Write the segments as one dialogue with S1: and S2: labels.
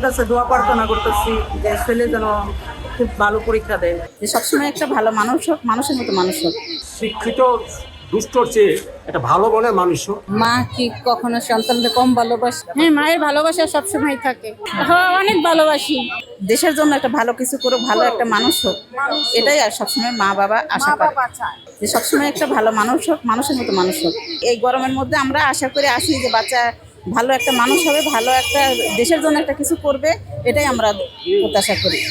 S1: কাছে দোয়া প্রার্থনা করতেছি যে ছেলে যেন খুব ভালো পরীক্ষা দেয়,
S2: যে সবসময় একটা ভালো মানুষ হোক, মানুষের মতো মানুষ হোক।
S3: শিক্ষিত দুষ্টর চেয়ে একটা ভালো মনের মানুষ হোক।
S2: মা কি কখনো সন্তানদের কম ভালোবাসে?
S4: হ্যাঁ, মায়ের ভালোবাসা সবসময় থাকে। হ্যাঁ, অনেক ভালোবাসি।
S2: দেশের জন্য একটা ভালো কিছু করুক, ভালো একটা মানুষ হোক, এটাই আর সবসময় মা বাবা আশা করে। যে সবসময় একটা ভালো মানুষ হোক, মানুষের মতো মানুষ হোক। এই গরমের মধ্যে আমরা আশা করে আসি যে বাচ্চা ভালো একটা মানুষ হবে, ভালো একটা দেশের জন্য একটা কিছু করবে, এটাই আমরা প্রত্যাশা করি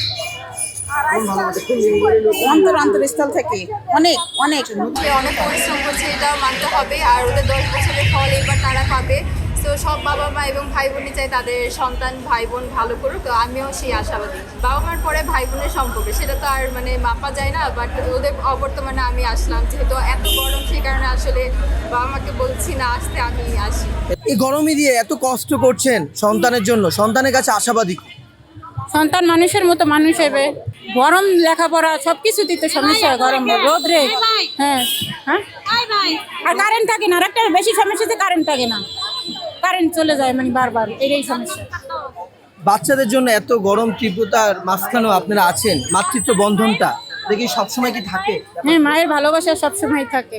S2: অন্তরস্থল থেকে। অনেক অনেক
S5: অনেক পরিশ্রম করছে, এটাও মানতে হবে। আর ওদের 10 বছরের ফল এবার তারা পাবে। তো সব বাবা মা এবং ভাই বোনই চাই তাদের সন্তান ভাই বোন ভালো করুক। তো আমিও সেই আশাবাদী। বাবা মার পরে ভাই বোনের সম্পর্ক সেটা তো আর মাপা যায় না। বাট ওদের অবর্তমানে আমি আসলাম, যেহেতু এত গরম, সেই কারণে আসলে বাবা মাকে বলছি না আসতে, আমি আসি।
S6: এই গরমে দিয়ে এত কষ্ট করছেন সন্তানের জন্য, সন্তানের কাছে আশাবাদী।
S4: সন্তান মানুষের মতো মানুষ হবে। গরম লেখাপড়া সবকিছুতেই তো সমস্যা হয়, গরম রোদ্রে। হ্যাঁ হ্যাঁ, আর কারেন্ট থাকে না। আর একটা বেশি সমস্যা তো কারেন্ট থাকে না, কারেন্ট চলে যায় বারবার, এটাই সমস্যা।
S6: বাচ্চাদের জন্য এত গরম তীব্রতার মাঝখানেও আপনারা আছেন, মাতৃত্ব বন্ধনটা দেখি সবসময় কি থাকে?
S4: হ্যাঁ, মায়ের ভালোবাসা সবসময় থাকে।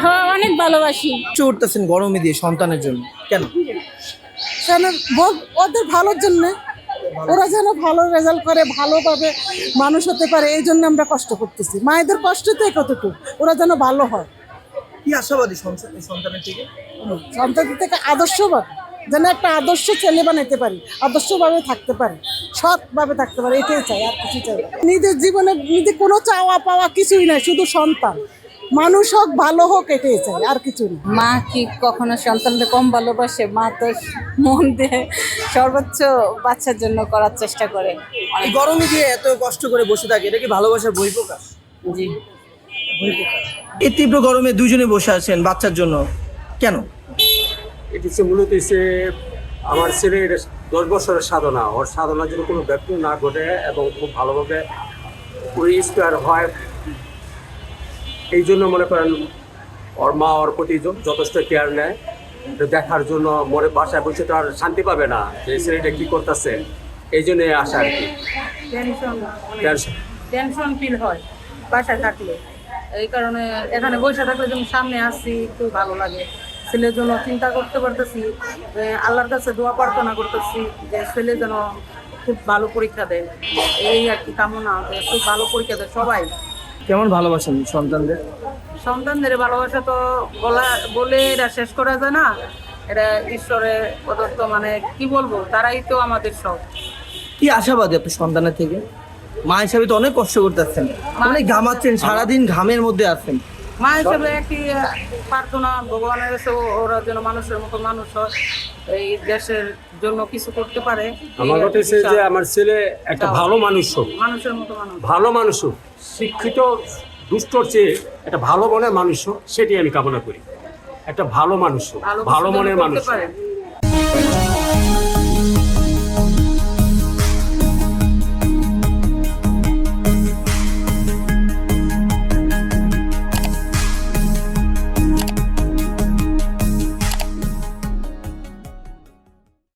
S4: হ্যাঁ, অনেক ভালোবাসি।
S6: কষ্ট করতেছেন গরমে দিয়ে সন্তানের জন্য কেন?
S7: ওদের ভালোর জন্য, ওরা যেন ভালো রেজাল্ট করে, ভালোভাবে মানুষ হতে পারে, এই জন্য আমরা কষ্ট করতেছি। মায়েদের কষ্ট তো কতটুকু, ওরা যেন ভালো হয়।
S6: কি আশাবাদী সন্তানের থেকে?
S7: সন্তানদের থেকে আদর্শবাদ, যেন একটা আদর্শ ছেলে বানাইতে পারি, আদর্শভাবে থাকতে পারি, সৎভাবে থাকতে পারি, এটাই চাই, আর কিছু চাই না। নিজের জীবনে নিজে কোনো চাওয়া পাওয়া কিছুই নাই, শুধু সন্তান মানুষ হোক, ভালো হোক, এটাই চাই, আর কিছু না।
S2: মা কি কখনো সন্তানদের কম ভালোবাসে? মা তো মন দিয়ে সর্বোচ্চ বাচ্চার জন্য করার চেষ্টা করে।
S6: এই গরমে দিয়ে এত কষ্ট করে বসে থাকে, এটা কি ভালোবাসার বহিঃপ্রকাশ?
S2: জি,
S6: এই তীব্র গরমে দুজনে বসে আছেন বাচ্চার জন্য কেন?
S3: এটি হচ্ছে মূলত আমার ছেলের 10 বছরের সাধনা। ওর সাধনার জন্য কোনো ব্যক্তি না ঘটে এবং খুব ভালোভাবে ইন্সপায়ার হয়। এই জন্য মনে করেন ওর মা ওর প্রতি যথেষ্ট কেয়ার নেয়। দেখার জন্য মনে বাসায় বসে তো আর শান্তি পাবে না যে ছেলেটা কী করতেছে, এই জন্য আসা আর কি।
S1: টেনশন ফিল হয় বাসায় থাকলে। এই কারণে এখানে বসে থাকলে যেমন সামনে আসছি একটু ভালো লাগে। ছেলের জন্য চিন্তা করতে পারতেছি, আল্লাহর কাছে দোয়া প্রার্থনা করতেছি যে ছেলে যেন খুব ভালো পরীক্ষা দেয়, এই আর কি কামনা। খুব ভালো পরীক্ষা দেয় সবাই।
S6: কেমন ভালোবাসেন সন্তানদের?
S1: সন্তানদের ভালোবাসা তো বলে এটা শেষ করা যায় না। এটা ঈশ্বরের প্রদত্ত, কি বলবো, তারাই তো আমাদের সব।
S6: কি আশাবাদী আপনি সন্তানের থেকে? মা হিসাবে তো অনেক কষ্ট করতেছেন, অনেক ঘামাচ্ছেন, সারাদিন ঘামের মধ্যে আছেন।
S1: মা হিসেবে একটি প্রার্থনা ভগবানের কাছে, ওরা যেন মানুষের মতো মানুষ হয়, এই দেশের জন্য কিছু করতে পারে।
S3: আমার কথা হচ্ছে যে আমার ছেলে একটা ভালো মানুষ হোক,
S1: মানুষের মতো মানুষ,
S3: ভালো মানুষ হোক। শিক্ষিত দুষ্টর চেয়ে একটা ভালো মনের মানুষ হোক, সেটি আমি কামনা করি। একটা ভালো মানুষ হোক, ভালো মনের মানুষ হোক।